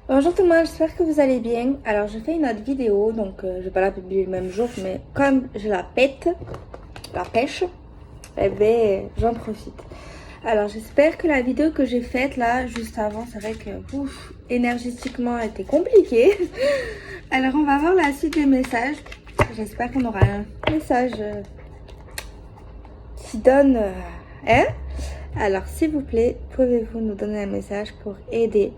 Bonjour tout le monde, j'espère que vous allez bien. Alors je fais une autre vidéo, donc je vais pas la publier le même jour, mais comme je la pète, la pêche, eh ben j'en profite. Alors j'espère que la vidéo que j'ai faite là, juste avant, c'est vrai que énergétiquement elle était compliquée. Alors on va voir la suite des messages. J'espère qu'on aura un message qui donne... hein. Alors s'il vous plaît, pouvez-vous nous donner un message pour aider,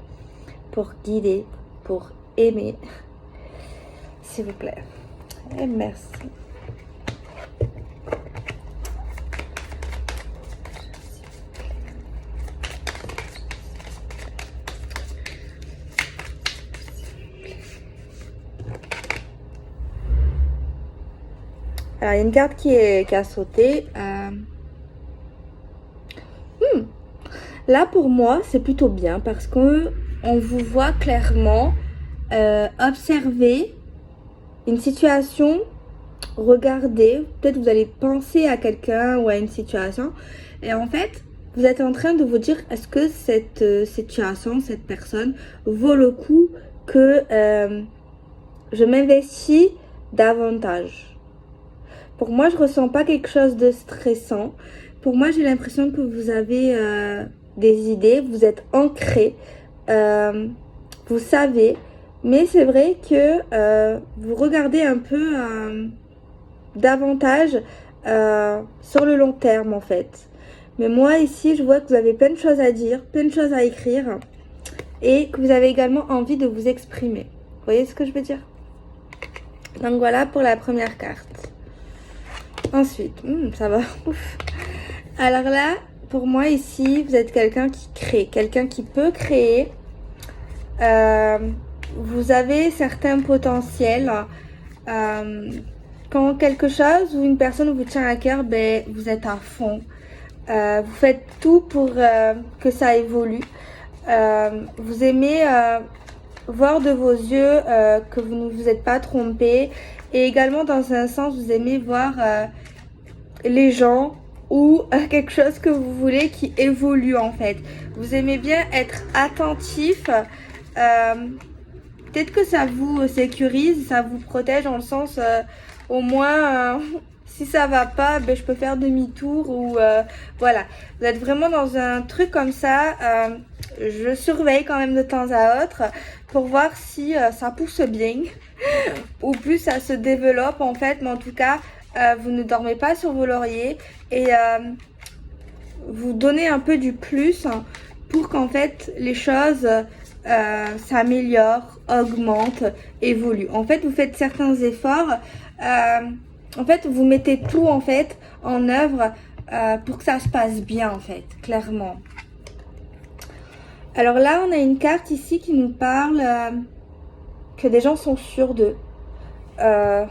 pour guider, pour aimer, s'il vous plaît. Et merci. Alors, il y a une carte qui a sauté. Là, pour moi, c'est plutôt bien parce qu'on vous voit clairement observer une situation, regarder. Peut-être vous allez penser à quelqu'un ou à une situation. Et en fait, vous êtes en train de vous dire, est-ce que cette situation, cette personne vaut le coup que je m'investis davantage? Pour moi, je ressens pas quelque chose de stressant. Pour moi, j'ai l'impression que vous avez des idées, vous êtes ancré, vous savez. Mais c'est vrai que vous regardez un peu davantage sur le long terme en fait. Mais moi ici, je vois que vous avez plein de choses à dire, plein de choses à écrire et que vous avez également envie de vous exprimer. Vous voyez ce que je veux dire? Donc voilà pour la première carte. Ensuite, ça va. Ouf. Alors là, pour moi ici, vous êtes quelqu'un qui crée, quelqu'un qui peut créer. Vous avez certains potentiels. Quand quelque chose ou une personne vous tient à cœur, ben, vous êtes à fond. Vous faites tout pour que ça évolue. Vous aimez voir de vos yeux que vous ne vous êtes pas trompé. Et également, dans un sens, vous aimez voir les gens ou quelque chose que vous voulez qui évolue en fait. Vous aimez bien être attentif. Peut-être que ça vous sécurise, ça vous protège dans le sens au moins si ça va pas, ben, je peux faire demi-tour ou voilà. Vous êtes vraiment dans un truc comme ça. Je surveille quand même de temps à autre pour voir si ça pousse bien ou plus ça se développe en fait. Mais en tout cas, vous ne dormez pas sur vos lauriers et vous donnez un peu du plus pour qu'en fait les choses s'améliorent, augmentent, évoluent. En fait, vous faites certains efforts. En fait, vous mettez tout en fait en œuvre pour que ça se passe bien en fait, clairement. Alors là, on a une carte ici qui nous parle que des gens sont sûrs d'eux. Je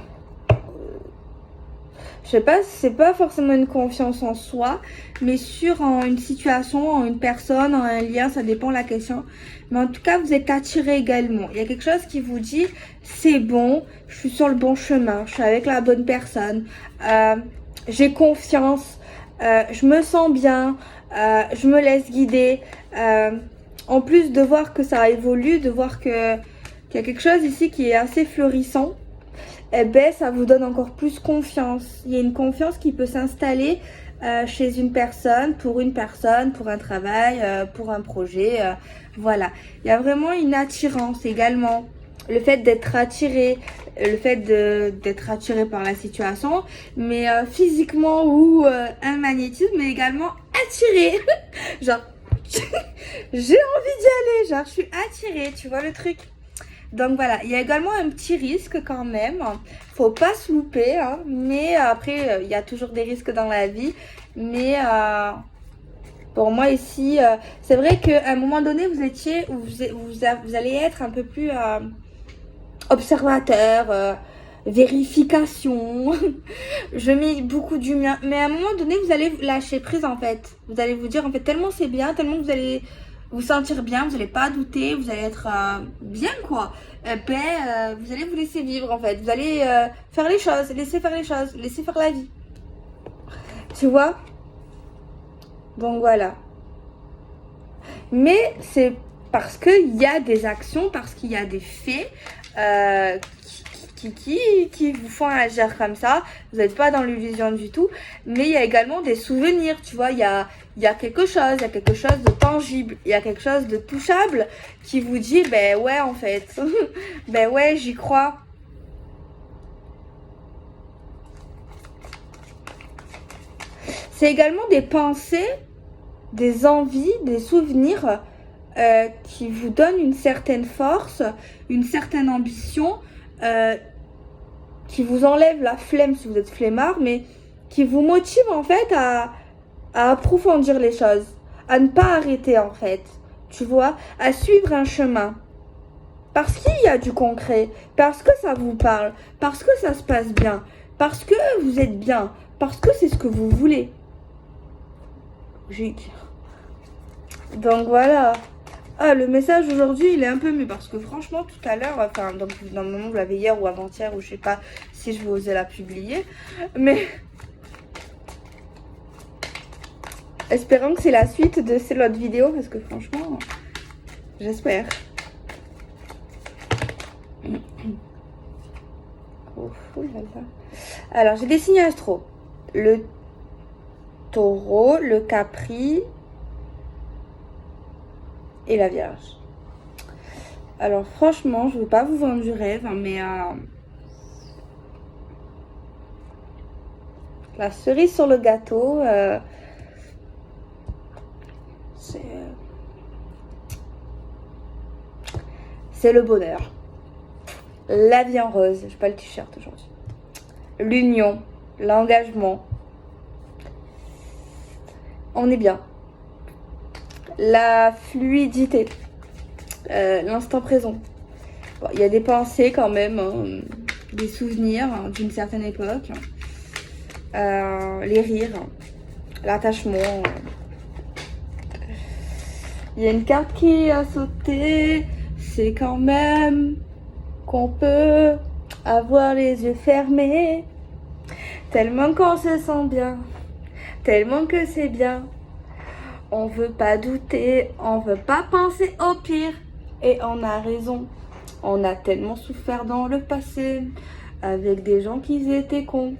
sais pas, c'est pas forcément une confiance en soi, mais sur en une situation, en une personne, en un lien, ça dépend de la question. Mais en tout cas, vous êtes attiré également. Il y a quelque chose qui vous dit, c'est bon, je suis sur le bon chemin, je suis avec la bonne personne, j'ai confiance, je me sens bien, je me laisse guider. En plus de voir que ça évolue, de voir qu'il y a quelque chose ici qui est assez florissant, eh ben, ça vous donne encore plus confiance. Il y a une confiance qui peut s'installer chez une personne, pour un travail, pour un projet. Voilà. Il y a vraiment une attirance également. Le fait d'être attiré, le fait d'être attiré par la situation, mais physiquement ou un magnétisme, mais également attiré. Genre, j'ai envie d'y aller, genre, je suis attirée, tu vois le truc? Donc voilà, il y a également un petit risque quand même. Faut pas se louper, hein. Mais après, il y a toujours des risques dans la vie. Mais pour moi ici, c'est vrai qu'à un moment donné, vous étiez, vous allez être un peu plus observateur, vérification. Je mets beaucoup du mien. Mais à un moment donné, vous allez lâcher prise en fait. Vous allez vous dire en fait tellement c'est bien, tellement vous allez vous sentir bien, vous n'allez pas douter, vous allez être bien quoi. Vous allez vous laisser vivre en fait. Vous allez faire les choses, laisser faire les choses, laisser faire la vie. Tu vois? Donc voilà. Mais c'est Parce qu'il y a des actions, parce qu'il y a des faits qui vous font agir comme ça. Vous n'êtes pas dans l'illusion du tout. Mais il y a également des souvenirs, tu vois. Il y a quelque chose, il y a quelque chose de tangible, il y a quelque chose de touchable qui vous dit, ben ouais, en fait, ben ouais, j'y crois. C'est également des pensées, des envies, des souvenirs qui vous donnent une certaine force, une certaine ambition, qui vous enlève la flemme si vous êtes flemmard, mais qui vous motive en fait à approfondir les choses, à ne pas arrêter en fait, tu vois, à suivre un chemin. Parce qu'il y a du concret, parce que ça vous parle, parce que ça se passe bien, parce que vous êtes bien, parce que c'est ce que vous voulez. Logique. Donc voilà. Ah, le message aujourd'hui, il est un peu mieux parce que franchement, tout à l'heure, enfin, donc normalement, vous l'avez hier ou avant-hier, ou je sais pas si je vais oser la publier, mais espérons que c'est la suite de l'autre vidéo parce que franchement, j'espère. Oh, alors, j'ai des signes astro. Le taureau, le capri et la Vierge. Alors franchement, je ne veux pas vous vendre du rêve, hein, mais la cerise sur le gâteau, c'est le bonheur. La vie en rose, j'ai pas le t-shirt aujourd'hui. L'union, l'engagement. On est bien. La fluidité. L'instant présent. Bon, il y a des pensées quand même, hein, des souvenirs hein, d'une certaine époque, les rires, l'attachement. Il y a une carte qui a sauté, c'est quand même qu'on peut avoir les yeux fermés, tellement qu'on se sent bien, tellement que c'est bien. On veut pas douter, on veut pas penser au pire. Et on a raison. On a tellement souffert dans le passé avec des gens qui étaient cons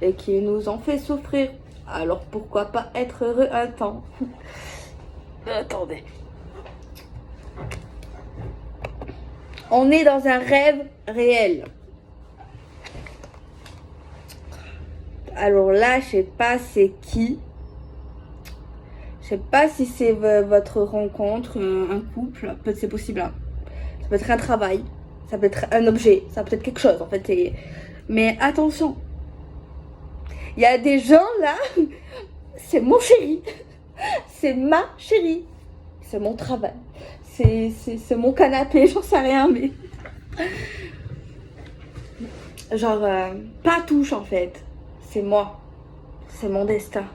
et qui nous ont fait souffrir. Alors pourquoi pas être heureux un temps? Attendez. On est dans un rêve réel. Alors là, je sais pas c'est qui. Je sais pas si c'est votre rencontre, un couple, peut-être c'est possible. Hein. Ça peut être un travail, ça peut être un objet, ça peut être quelque chose en fait. Mais attention, il y a des gens là, c'est mon chéri, c'est ma chérie, c'est mon travail, c'est mon canapé, j'en sais rien, mais genre pas touche en fait, c'est moi, c'est mon destin,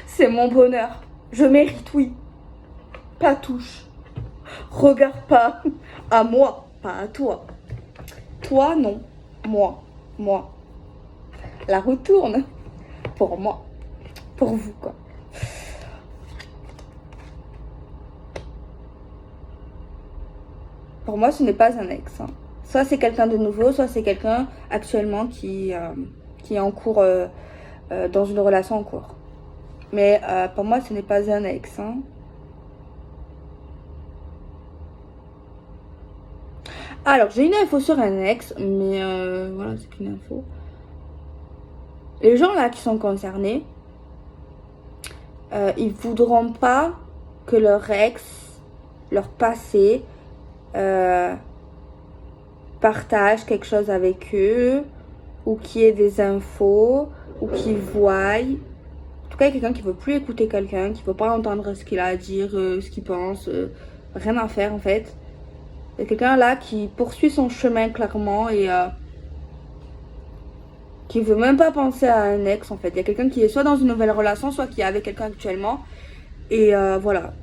c'est mon bonheur. Je mérite, oui. Pas touche. Regarde pas à moi, pas à toi. Toi, non. Moi, moi. La roue tourne. Pour moi. Pour vous, quoi. Pour moi, ce n'est pas un ex. Hein. Soit c'est quelqu'un de nouveau, soit c'est quelqu'un actuellement qui est en cours, dans une relation en cours. Mais pour moi, ce n'est pas un ex. Hein. Alors, j'ai une info sur un ex, mais voilà, c'est qu'une info. Les gens là qui sont concernés, ils voudront pas que leur ex, leur passé, partage quelque chose avec eux, ou qu'il y ait des infos, ou qu'ils voient. En tout cas, il y a quelqu'un qui veut plus écouter quelqu'un, qui veut pas entendre ce qu'il a à dire, ce qu'il pense, rien à faire en fait. Il y a quelqu'un là qui poursuit son chemin clairement et qui veut même pas penser à un ex en fait. Il y a quelqu'un qui est soit dans une nouvelle relation, soit qui est avec quelqu'un actuellement. Et voilà,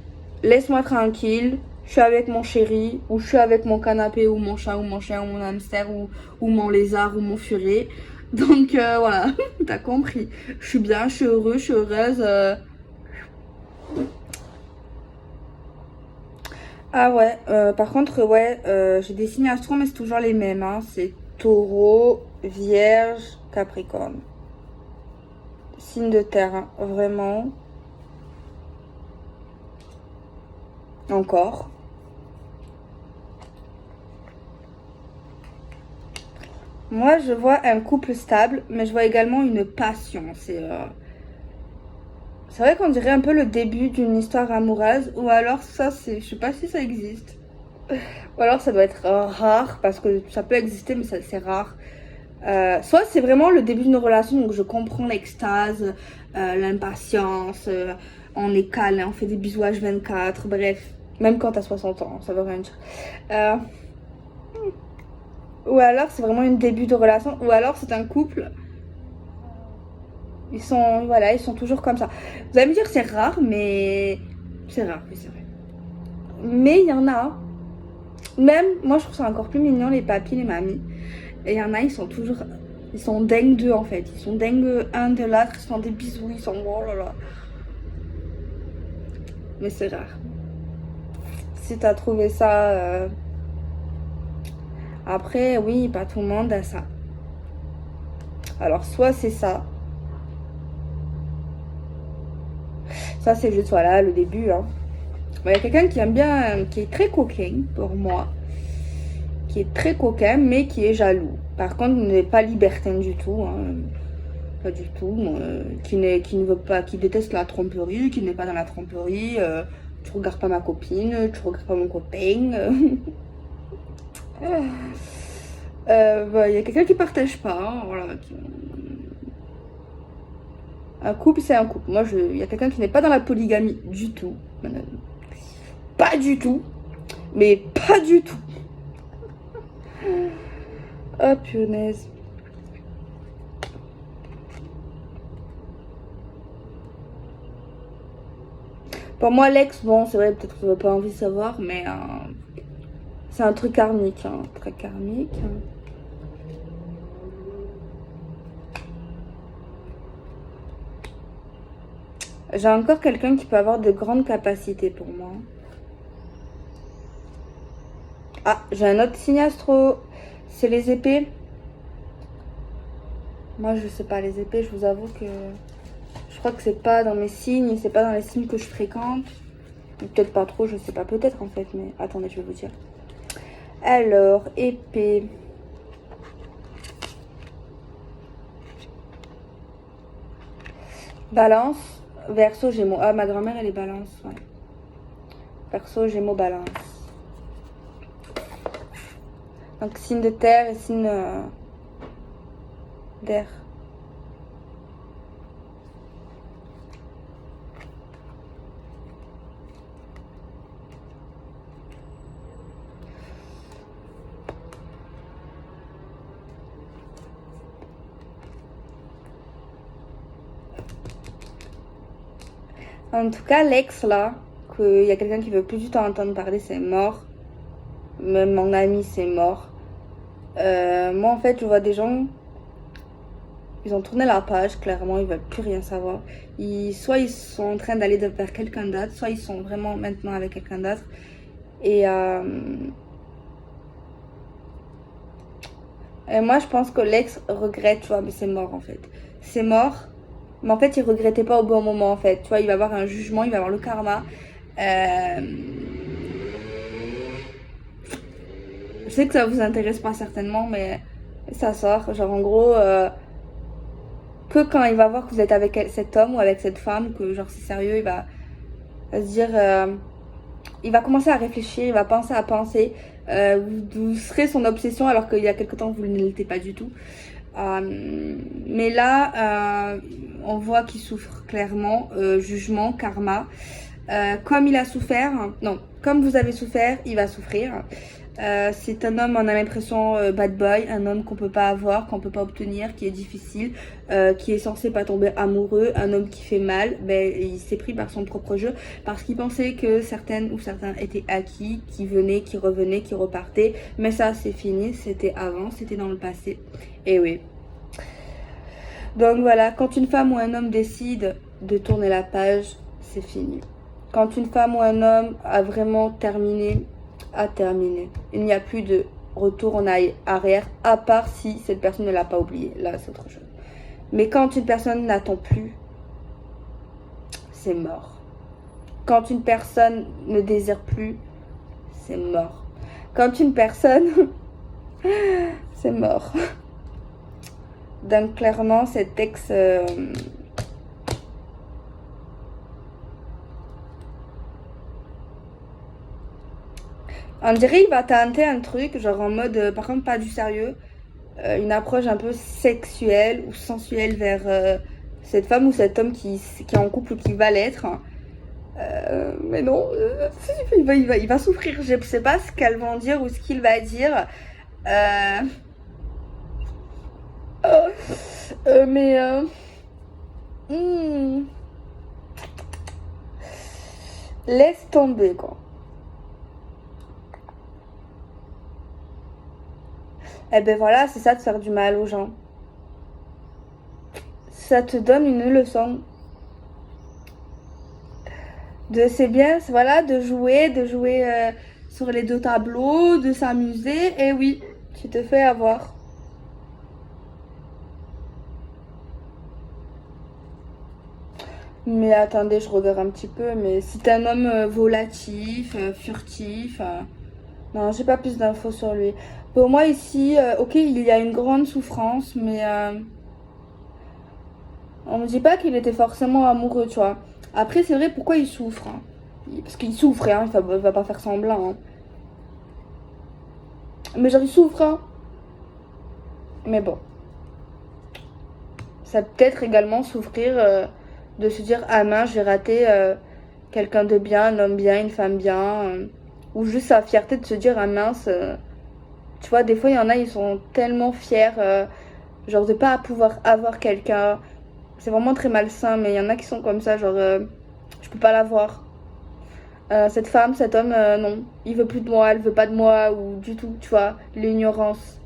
laisse-moi tranquille, je suis avec mon chéri, ou je suis avec mon canapé, ou mon chat, ou mon chien, ou mon hamster, ou mon lézard, ou mon furet. Donc voilà, t'as compris. Je suis bien, je suis heureux, je suis heureuse. Ah ouais, par contre, ouais, j'ai des signes astro, mais c'est toujours les mêmes, hein. C'est Taureau, Vierge, Capricorne. Signe de terre, hein, vraiment. Encore. Moi, je vois un couple stable, mais je vois également une passion. C'est vrai qu'on dirait un peu le début d'une histoire amoureuse, ou alors ça, c'est, je sais pas si ça existe. Ou alors ça doit être rare, parce que ça peut exister, mais c'est rare. Soit c'est vraiment le début d'une relation, donc je comprends l'extase, l'impatience, on est câlin, on fait des bisous H24, bref. Même quand t'as 60 ans, ça veut rien dire. Euh, ou alors c'est vraiment un début de relation, ou alors c'est un couple. Ils sont, voilà, ils sont toujours comme ça. Vous allez me dire c'est rare, mais c'est rare, oui c'est vrai. Mais il y en a. Même, moi je trouve ça encore plus mignon les papis, les mamies. Et il y en a, ils sont toujours, ils sont dingues d'eux en fait. Ils sont dingues un de l'autre, ils se font des bisous, ils sont oh là là. Mais c'est rare. Si t'as trouvé ça, après oui, pas tout le monde a ça. Alors soit c'est ça, ça c'est juste voilà le début. Hein. Il y a quelqu'un qui aime bien, qui est très coquin pour moi, qui est très coquin mais qui est jaloux. Par contre, n'est pas libertin du tout. Hein. Pas du tout. Qui ne veut pas, qui déteste la tromperie, qui n'est pas dans la tromperie. Tu regardes pas ma copine, tu regardes pas mon copain. Bah, y a quelqu'un qui partage pas. Hein, voilà. Un couple, c'est un couple. Moi, il y a quelqu'un qui n'est pas dans la polygamie du tout. Pas du tout. Mais pas du tout. Oh, punaise. Pour moi, l'ex, bon, c'est vrai, peut-être que vous n'avez pas envie de savoir, mais c'est un truc karmique, hein, très karmique. J'ai encore quelqu'un qui peut avoir de grandes capacités pour moi. Ah, j'ai un autre signe astro. C'est les épées. Moi, je sais pas, les épées, je vous avoue que je crois que c'est pas dans mes signes, c'est pas dans les signes que je fréquente. Peut-être pas trop, je sais pas, peut-être en fait, mais attendez, je vais vous dire. Alors, épée. Balance, Verseau, Gémeaux. Ah, ma grand-mère, elle est balance, ouais. Verseau, Gémeaux, balance. Donc, signe de terre et signe d'air. En tout cas, l'ex là, qu'il y a quelqu'un qui veut plus du tout entendre parler, c'est mort. Même mon ami, c'est mort. Moi, en fait, je vois des gens, ils ont tourné la page, clairement, ils veulent plus rien savoir. Soit ils sont en train d'aller vers quelqu'un d'autre, soit ils sont vraiment maintenant avec quelqu'un d'autre. Et moi, je pense que l'ex regrette, tu vois, mais c'est mort en fait. C'est mort, mais en fait, il regrettait pas au bon moment en fait. Tu vois, il va avoir un jugement, il va avoir le karma. Euh, Je sais que ça vous intéresse pas certainement, mais ça sort. Genre, en gros, que quand il va voir que vous êtes avec cet homme ou avec cette femme, que genre c'est sérieux, il va se dire. Il va commencer à réfléchir, il va penser à penser. Vous serez son obsession alors qu'il y a quelque temps vous ne l'étiez pas du tout. Mais là, on voit qu'il souffre clairement, jugement, karma. Comme il a souffert, non, comme vous avez souffert, il va souffrir. C'est un homme, on a l'impression bad boy, un homme qu'on peut pas avoir, qu'on peut pas obtenir, qui est difficile, qui est censé pas tomber amoureux, un homme qui fait mal. Ben, il s'est pris par son propre jeu parce qu'il pensait que certaines ou certains étaient acquis, qui venaient, qui revenaient, qui repartaient. Mais ça, c'est fini, c'était avant, c'était dans le passé. Et oui. Donc voilà, quand une femme ou un homme décide de tourner la page, c'est fini. Quand une femme ou un homme a vraiment terminé, a terminé. Il n'y a plus de retour en arrière, à part si cette personne ne l'a pas oublié. Là, c'est autre chose. Mais quand une personne n'attend plus, c'est mort. Quand une personne ne désire plus, c'est mort. Quand une personne... c'est mort. Donc clairement, cet ex... on dirait qu'il va tenter un truc, genre en mode, par contre pas du sérieux, une approche un peu sexuelle ou sensuelle vers cette femme ou cet homme qui est en couple ou qui va l'être. Mais non, il va souffrir. Je ne sais pas ce qu'elles vont dire ou ce qu'il va dire. Mais laisse tomber quoi. Eh ben voilà, c'est ça de faire du mal aux gens. Ça te donne une leçon. C'est bien, voilà, de jouer sur les deux tableaux, de s'amuser. Et oui, tu te fais avoir. Mais attendez, je regarde un petit peu. Mais si t'es un homme volatif, furtif... non, j'ai pas plus d'infos sur lui. Pour moi ici, ok, il y a une grande souffrance, mais on me dit pas qu'il était forcément amoureux, tu vois. Après, c'est vrai, pourquoi il souffre hein. Parce qu'il souffre, hein, il va pas faire semblant. Hein. Mais genre, il souffre, hein. Mais bon. Ça peut être également souffrir de se dire, ah mince, j'ai raté quelqu'un de bien, un homme bien, une femme bien. Ou juste sa fierté de se dire, ah mince... tu vois, des fois, il y en a, ils sont tellement fiers, genre, de pas pouvoir avoir quelqu'un. C'est vraiment très malsain, mais il y en a qui sont comme ça, genre, je peux pas l'avoir. Cette femme, cet homme, non, il veut plus de moi, elle veut pas de moi, ou du tout, tu vois, l'ignorance.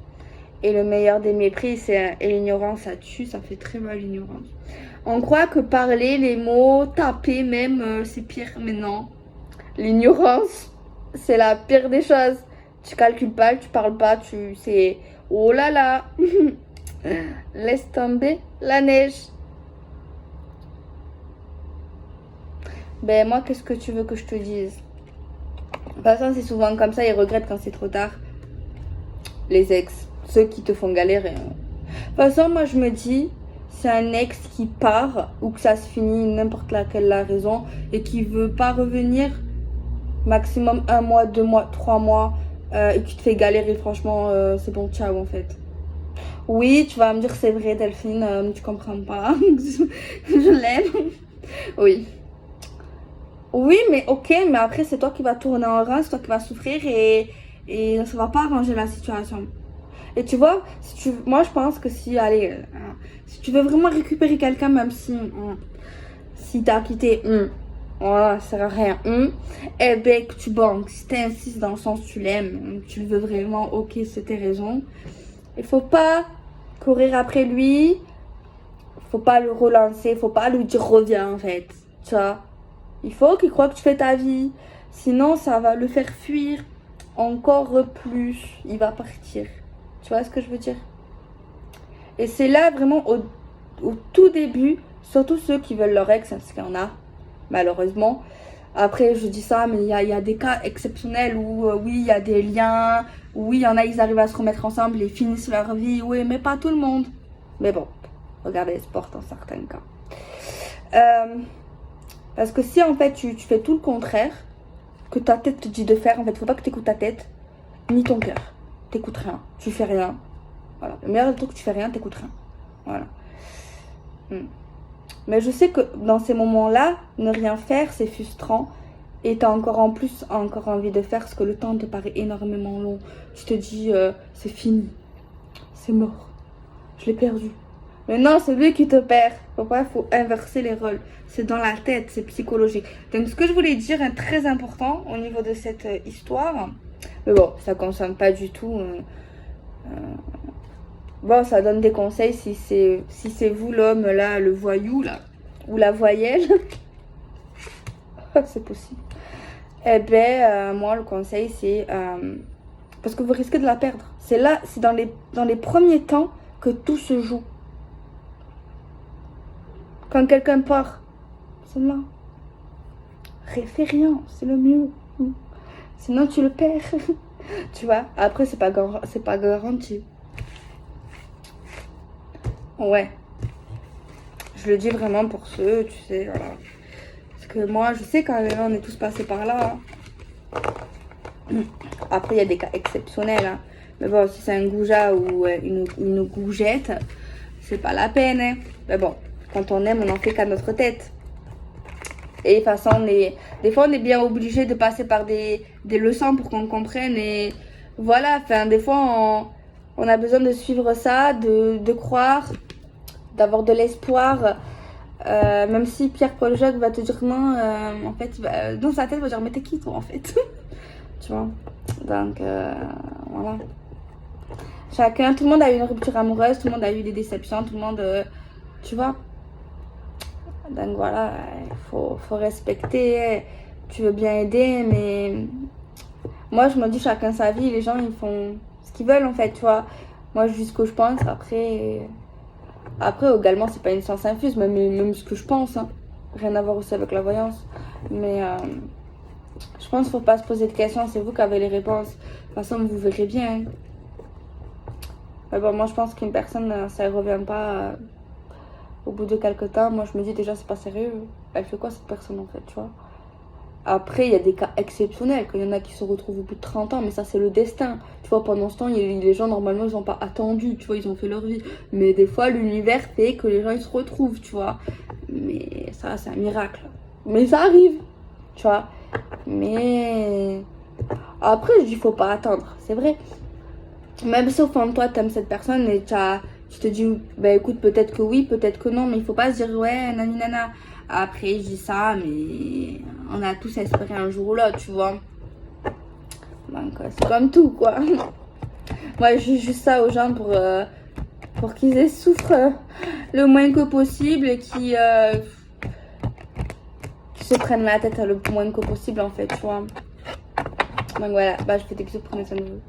Et le meilleur des mépris, c'est et l'ignorance, ça tue, ça fait très mal, l'ignorance. On croit que parler, les mots, taper même, c'est pire, mais non. L'ignorance, c'est la pire des choses. Tu calcules pas, tu parles pas, c'est oh là là. Laisse tomber la neige. Ben moi, qu'est-ce que tu veux que je te dise? De toute façon, c'est souvent comme ça, ils regrettent quand c'est trop tard. Les ex, ceux qui te font galérer. De toute façon, moi je me dis, c'est un ex qui part ou que ça se finit n'importe laquelle la raison et qui veut pas revenir, maximum 1 mois, 2 mois, 3 mois. Et tu te fais galérer, franchement, c'est bon, ciao en fait. Oui, tu vas me dire c'est vrai Delphine, tu comprends pas. Je l'aime. Oui. Oui, mais ok, mais après c'est toi qui vas tourner en rond, c'est toi qui vas souffrir et ça va pas arranger la situation. Et tu vois, moi je pense que si, allez, si tu veux vraiment récupérer quelqu'un, même si t'as quitté, voilà, ça sert à rien. Eh ben, que tu banques. Si t'insistes dans le sens tu l'aimes, tu le veux vraiment, ok, c'est tes raisons. Il faut pas courir après lui. Faut pas le relancer. Faut pas lui dire reviens en fait. Tu vois. Il faut qu'il croit que tu fais ta vie. Sinon, ça va le faire fuir encore plus. Il va partir. Tu vois ce que je veux dire? Et c'est là vraiment au tout début, surtout ceux qui veulent leur ex, parce qu'il y en a. Malheureusement. Après, je dis ça, mais il y a des cas exceptionnels où, oui, il y a des liens. Où, oui, il y en a, ils arrivent à se remettre ensemble et finissent leur vie. Oui, mais pas tout le monde. Mais bon, regardez les sports dans certains cas. Parce que si, en fait, tu fais tout le contraire que ta tête te dit de faire, en fait, faut pas que tu écoutes ta tête, ni ton cœur. T'écoutes rien. Tu fais rien. Voilà. Le meilleur truc que tu fais rien, t'écoutes rien. Voilà. Mais je sais que dans ces moments-là, ne rien faire, c'est frustrant. Et t'as encore en plus encore envie de faire parce que le temps te paraît énormément long. Tu te dis, c'est fini. C'est mort. Je l'ai perdu. Mais non, c'est lui qui te perd. Pourquoi il faut inverser les rôles? C'est dans la tête, c'est psychologique. Donc ce que je voulais dire, très important au niveau de cette histoire. Mais bon, ça ne concerne pas du tout... bon, ça donne des conseils si c'est vous l'homme là, le voyou là, ou la voyelle. c'est possible. Eh ben, moi, le conseil, c'est... parce que vous risquez de la perdre. C'est là, c'est dans les premiers temps que tout se joue. Quand quelqu'un part, c'est là. Fais rien, c'est le mieux. Sinon, tu le perds. Tu vois, après, c'est pas garanti. Ouais. Je le dis vraiment pour ceux, tu sais, voilà. Parce que moi, je sais quand même, on est tous passés par là. Après, il y a des cas exceptionnels. Hein. Mais bon, si c'est un goujat ou une goujette, c'est pas la peine. Hein. Mais bon, quand on aime, on en fait qu'à notre tête. Et de toute façon, des fois, on est bien obligé de passer par des leçons pour qu'on comprenne. Et voilà, enfin, des fois, on a besoin de suivre ça, de croire, d'avoir de l'espoir. Même si Pierre-Paul Jacques va te dire non, en fait, dans sa tête, il va dire mais t'es qui toi en fait. Tu vois. Donc voilà. Chacun, tout le monde a eu une rupture amoureuse, tout le monde a eu des déceptions, tout le monde, tu vois. Donc voilà, il faut respecter. Tu veux bien aider, mais moi je me dis chacun sa vie, les gens ils font ce qu'ils veulent en fait, tu vois. Moi je dis ce que je pense, après également c'est pas une science infuse, même ce que je pense, hein. Rien à voir aussi avec la voyance. Mais je pense qu'il faut pas se poser de questions, c'est vous qui avez les réponses. De toute façon vous verrez bien. Hein. Mais bon, moi je pense qu'une personne, ça ne revient pas au bout de quelques temps. Moi je me dis déjà c'est pas sérieux. Elle fait quoi cette personne en fait, tu vois. Après, il y a des cas exceptionnels, qu'il y en a qui se retrouvent au bout de 30 ans, mais ça, c'est le destin. Tu vois, pendant ce temps, les gens, normalement, ils n'ont pas attendu, tu vois, ils ont fait leur vie. Mais des fois, l'univers fait que les gens, ils se retrouvent, tu vois. Mais ça, c'est un miracle. Mais ça arrive, tu vois. Mais après, je dis, faut pas attendre, c'est vrai. Même si au fond de toi, t'aimes cette personne et tu te dis, bah écoute, peut-être que oui, peut-être que non, mais il faut pas se dire, ouais, nani nana. Après, je dis ça, mais on a tous espéré un jour ou l'autre, tu vois. Donc, c'est comme tout, quoi. Moi, je dis juste ça aux gens pour qu'ils souffrent le moins que possible et qu'ils se prennent la tête le moins que possible, en fait, tu vois. Donc, voilà, bah, je fais des bisous, prenez soin de vous.